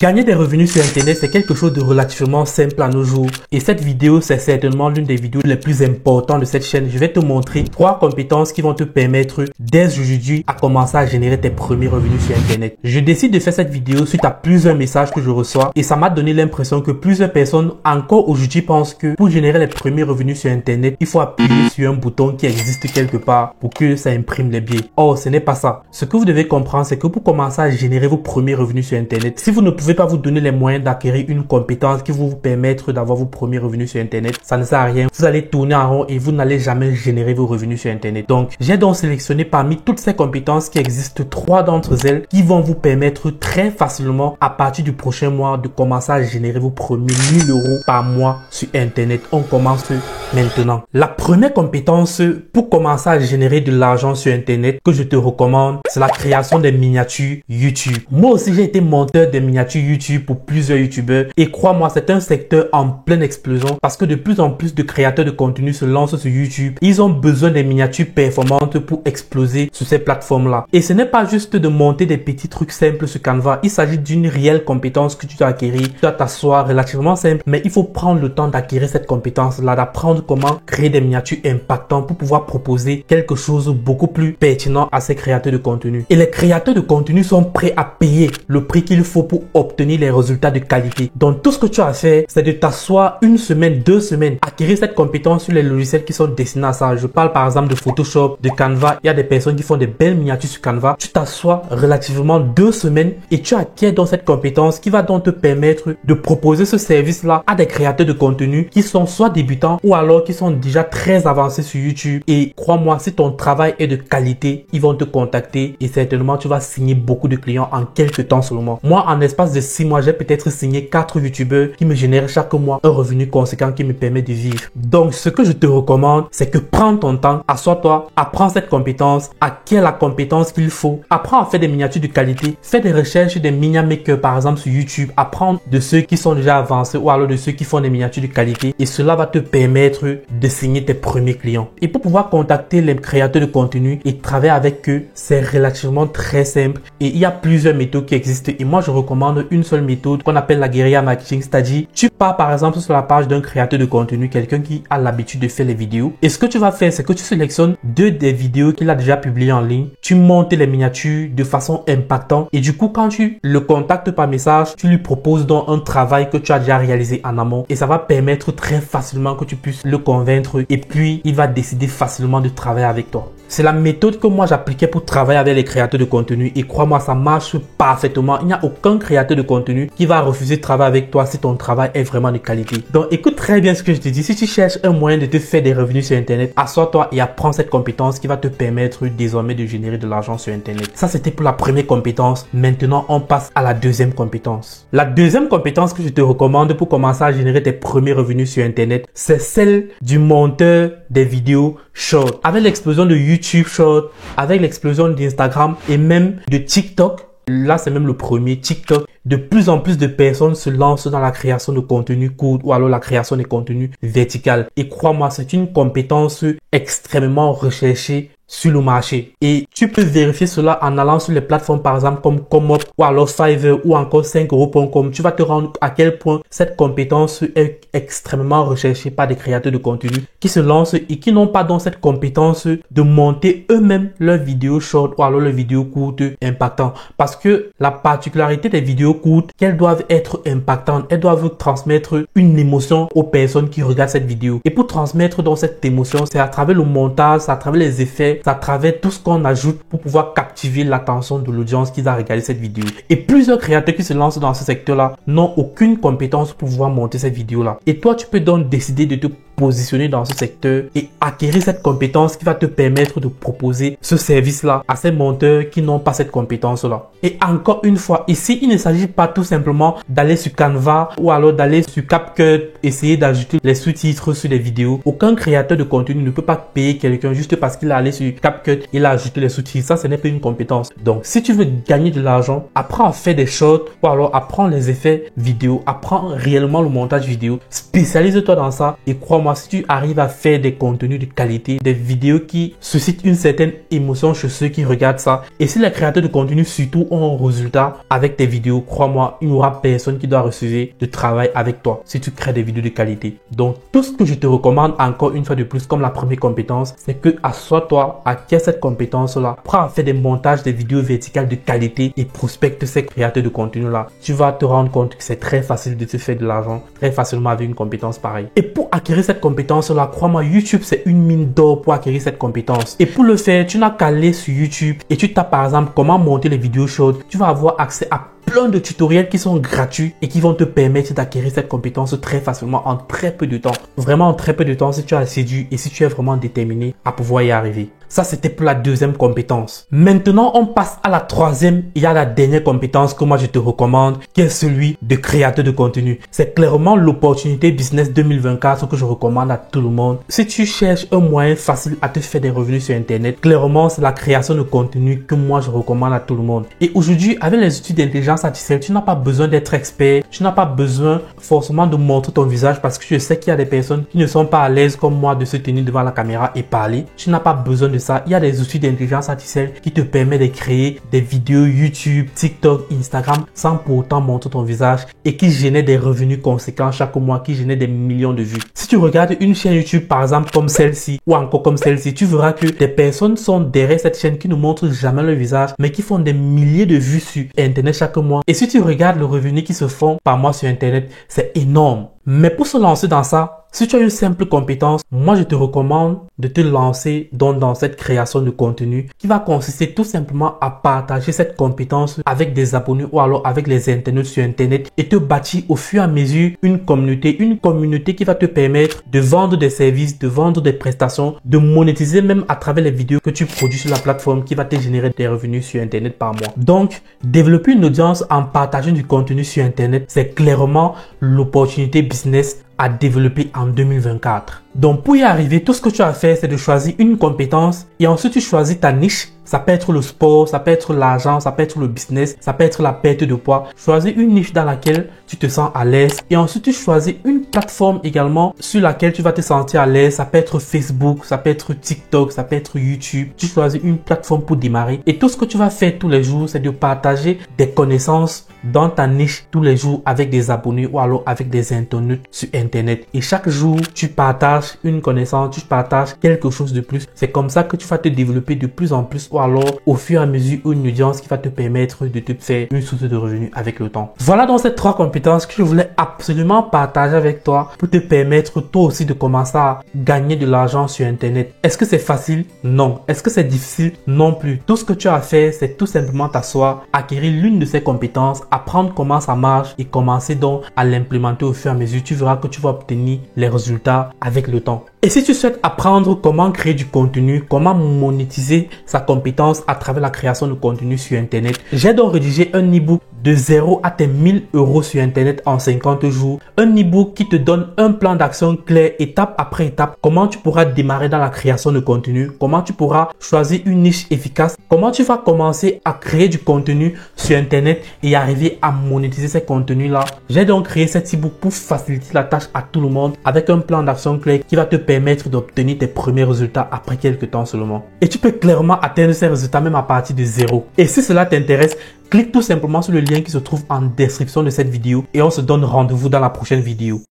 Gagner des revenus sur Internet, c'est quelque chose de relativement simple à nos jours. Et cette vidéo, c'est certainement l'une des vidéos les plus importantes de cette chaîne. Je vais te montrer 3 compétences qui vont te permettre dès aujourd'hui à commencer à générer tes premiers revenus sur Internet. Je décide de faire cette vidéo suite à plusieurs messages que je reçois et ça m'a donné l'impression que plusieurs personnes encore aujourd'hui pensent que pour générer les premiers revenus sur Internet, il faut appuyer sur un bouton qui existe quelque part pour que ça imprime les billets. Or, ce n'est pas ça. Ce que vous devez comprendre, c'est que pour commencer à générer vos premiers revenus sur Internet, si vous ne pouvez pas vous donner les moyens d'acquérir une compétence qui va vous permettre d'avoir vos premiers revenus sur Internet, ça ne sert à rien. Vous allez tourner en rond et vous n'allez jamais générer vos revenus sur Internet. Donc, j'ai donc sélectionné parmi toutes ces compétences qui existent 3 d'entre elles qui vont vous permettre très facilement à partir du prochain mois de commencer à générer vos premiers 1000 € par mois sur Internet. On commence maintenant. La première compétence pour commencer à générer de l'argent sur Internet que je te recommande, c'est la création des miniatures YouTube. Moi aussi, j'ai été monteur de miniatures YouTube pour plusieurs youtubeurs et crois-moi, c'est un secteur en pleine explosion parce que de plus en plus de créateurs de contenu se lancent sur YouTube. Ils ont besoin des miniatures performantes pour exploser sur ces plateformes-là. Et ce n'est pas juste de monter des petits trucs simples sur Canva. Il s'agit d'une réelle compétence que tu dois acquérir. Tu dois t'asseoir relativement simple, mais il faut prendre le temps d'acquérir cette compétence-là, d'apprendre comment créer des miniatures impactantes pour pouvoir proposer quelque chose beaucoup plus pertinent à ces créateurs de contenu. Et les créateurs de contenu sont prêts à payer le prix qu'il faut pour obtenir les résultats de qualité. Donc tout ce que tu as à faire, c'est de t'asseoir 1 semaine, 2 semaines, acquérir cette compétence sur les logiciels qui sont destinés à ça. Je parle par exemple de Photoshop, de Canva. Il y a des personnes qui font des belles miniatures sur Canva. Tu t'assois relativement 2 semaines et tu acquiers donc cette compétence qui va donc te permettre de proposer ce service-là à des créateurs de contenu qui sont soit débutants ou alors qui sont déjà très avancés sur YouTube. Et crois-moi, si ton travail est de qualité, ils vont te contacter et certainement tu vas signer beaucoup de clients en quelques temps seulement. Moi, en espace de 6 mois, j'ai peut-être signé 4 youtubeurs qui me génèrent chaque mois un revenu conséquent qui me permet de vivre. Donc, ce que je te recommande, c'est que prends ton temps, assois-toi, apprends cette compétence, acquiers la compétence qu'il faut, apprends à faire des miniatures de qualité, fais des recherches des miniatures makers par exemple sur YouTube, apprends de ceux qui sont déjà avancés ou alors de ceux qui font des miniatures de qualité et cela va te permettre de signer tes premiers clients. Et pour pouvoir contacter les créateurs de contenu et travailler avec eux, c'est relativement très simple et il y a plusieurs méthodes qui existent et moi je recommande une seule méthode qu'on appelle la guérilla marketing, c'est-à-dire tu pars par exemple sur la page d'un créateur de contenu, quelqu'un qui a l'habitude de faire les vidéos et ce que tu vas faire, c'est que tu sélectionnes 2 des vidéos qu'il a déjà publiées en ligne, tu montes les miniatures de façon impactante et du coup quand tu le contactes par message, tu lui proposes donc un travail que tu as déjà réalisé en amont et ça va permettre très facilement que tu puisses le convaincre et puis il va décider facilement de travailler avec toi. C'est la méthode que moi j'appliquais pour travailler avec les créateurs de contenu et crois-moi, ça marche parfaitement. Il n'y a aucun créateur de contenu qui va refuser de travailler avec toi si ton travail est vraiment de qualité. Donc écoute très bien ce que je te dis. Si tu cherches un moyen de te faire des revenus sur Internet, assois-toi et apprends cette compétence qui va te permettre désormais de générer de l'argent sur Internet. Ça, c'était pour la première compétence. Maintenant, on passe à la deuxième compétence. La deuxième compétence que je te recommande pour commencer à générer tes premiers revenus sur Internet, c'est celle du monteur des vidéos short. Avec l'explosion de YouTube Short, avec l'explosion d'Instagram et même de TikTok, là c'est même le premier TikTok, de plus en plus de personnes se lancent dans la création de contenu court ou alors la création de contenu vertical. Et crois-moi, c'est une compétence extrêmement recherchée sur le marché. Et tu peux vérifier cela en allant sur les plateformes par exemple comme Comop ou alors Fiverr ou encore 5euros.com. Tu vas te rendre à quel point cette compétence est extrêmement recherchée par des créateurs de contenu qui se lancent et qui n'ont pas donc cette compétence de monter eux-mêmes leurs vidéos short ou alors leurs vidéos courtes impactantes. Parce que la particularité des vidéos courtes, qu'elles doivent être impactantes, elles doivent transmettre une émotion aux personnes qui regardent cette vidéo. Et pour transmettre donc cette émotion, c'est à travers le montage, c'est à travers les effets, c'est à travers tout ce qu'on ajoute pour pouvoir captiver l'attention de l'audience qui va regarder cette vidéo. Et plusieurs créateurs qui se lancent dans ce secteur-là n'ont aucune compétence pour pouvoir monter cette vidéo-là. Et toi, tu peux donc décider de te positionner dans ce secteur et acquérir cette compétence qui va te permettre de proposer ce service-là à ces monteurs qui n'ont pas cette compétence-là. Et encore une fois, ici, il ne s'agit pas tout simplement d'aller sur Canva ou alors d'aller sur CapCut, essayer d'ajouter les sous-titres sur les vidéos. Aucun créateur de contenu ne peut pas payer quelqu'un juste parce qu'il est allé sur CapCut, il a ajouté les sous-titres. Ça, ce n'est pas une compétence. Donc, si tu veux gagner de l'argent, apprends à faire des shorts ou alors apprends les effets vidéo, apprends réellement le montage vidéo, spécialise-toi dans ça et crois-moi, crois-moi, si tu arrives à faire des contenus de qualité, des vidéos qui suscitent une certaine émotion chez ceux qui regardent ça, et si les créateurs de contenu surtout ont un résultat avec tes vidéos, crois-moi, il n'y aura personne qui doit refuser de travailler avec toi si tu crées des vidéos de qualité. Donc, tout ce que je te recommande encore une fois de plus comme la première compétence, c'est que assois-toi, acquiers cette compétence-là, prends à faire des montages, des vidéos verticales de qualité et prospecte ces créateurs de contenu-là. Tu vas te rendre compte que c'est très facile de te faire de l'argent très facilement avec une compétence pareille. Et pour acquérir cette compétence-là, crois-moi, YouTube, c'est une mine d'or pour acquérir cette compétence. Et pour le faire, tu n'as qu'à aller sur YouTube et tu tapes par exemple comment monter les vidéos chaudes. Tu vas avoir accès à plein de tutoriels qui sont gratuits et qui vont te permettre d'acquérir cette compétence très facilement en très peu de temps. Vraiment en très peu de temps si tu as assidu et si tu es vraiment déterminé à pouvoir y arriver. Ça, c'était pour la deuxième compétence. Maintenant, on passe à la troisième et à la dernière compétence que moi je te recommande, qui est celui de créateur de contenu. C'est clairement l'opportunité business 2024 que je recommande à tout le monde. Si tu cherches un moyen facile à te faire des revenus sur Internet, clairement, c'est la création de contenu que moi je recommande à tout le monde. Et aujourd'hui, avec les outils d'intelligence artificielle, tu n'as pas besoin d'être expert. Tu n'as pas besoin forcément de montrer ton visage parce que je sais qu'il y a des personnes qui ne sont pas à l'aise comme moi de se tenir devant la caméra et parler. Tu n'as pas besoin de ça. Il y a des outils d'intelligence artificielle qui te permettent de créer des vidéos YouTube, TikTok, Instagram sans pour autant montrer ton visage et qui génèrent des revenus conséquents chaque mois, qui génèrent des millions de vues. Si tu regardes une chaîne YouTube par exemple comme celle-ci ou encore comme celle-ci, tu verras que des personnes sont derrière cette chaîne qui ne montrent jamais le visage mais qui font des milliers de vues sur Internet chaque mois. Et si tu regardes le revenu qui se font par mois sur Internet, c'est énorme. Mais pour se lancer dans ça, si tu as une simple compétence, moi je te recommande de te lancer dans cette création de contenu qui va consister tout simplement à partager cette compétence avec des abonnés ou alors avec les internautes sur Internet et te bâtir au fur et à mesure une communauté qui va te permettre de vendre des services, de vendre des prestations, de monétiser même à travers les vidéos que tu produis sur la plateforme qui va te générer des revenus sur Internet par mois. Donc, développer une audience en partageant du contenu sur Internet, c'est clairement l'opportunité business à développer en 2024. Donc pour y arriver, tout ce que tu as à faire, c'est de choisir une compétence et ensuite tu choisis ta niche. Ça peut être le sport, ça peut être l'argent, ça peut être le business, ça peut être la perte de poids. Choisis une niche dans laquelle tu te sens à l'aise et ensuite tu choisis une plateforme également sur laquelle tu vas te sentir à l'aise. Ça peut être Facebook, ça peut être TikTok, ça peut être YouTube. Tu choisis une plateforme pour démarrer et tout ce que tu vas faire tous les jours, c'est de partager des connaissances dans ta niche tous les jours avec des abonnés ou alors avec des internautes sur Internet. Et chaque jour, tu partages une connaissance, tu partages quelque chose de plus. C'est comme ça que tu vas te développer de plus en plus ou alors au fur et à mesure une audience qui va te permettre de te faire une source de revenus avec le temps. Voilà donc ces trois compétences que je voulais absolument partager avec toi pour te permettre toi aussi de commencer à gagner de l'argent sur Internet. Est-ce que c'est facile? Non. Est-ce que c'est difficile? Non plus. Tout ce que tu as à faire, c'est tout simplement t'asseoir, acquérir l'une de ces compétences, apprendre comment ça marche et commencer donc à l'implémenter au fur et à mesure. Tu verras que tu vas obtenir les résultats avec le temps. Et si tu souhaites apprendre comment créer du contenu, comment monétiser sa compétence à travers la création de contenu sur Internet, j'ai donc rédigé un e-book de 0 à tes 1000 € sur Internet en 50 jours. Un e-book qui te donne un plan d'action clair, étape après étape, comment tu pourras démarrer dans la création de contenu, comment tu pourras choisir une niche efficace, comment tu vas commencer à créer du contenu sur Internet et arriver à monétiser ces contenus-là. J'ai donc créé cet e-book pour faciliter la tâche à tout le monde avec un plan d'action clair qui va te permettre d'obtenir tes premiers résultats après quelques temps seulement. Et tu peux clairement atteindre ces résultats même à partir de zéro. Et si cela t'intéresse, clique tout simplement sur le lien qui se trouve en description de cette vidéo et on se donne rendez-vous dans la prochaine vidéo.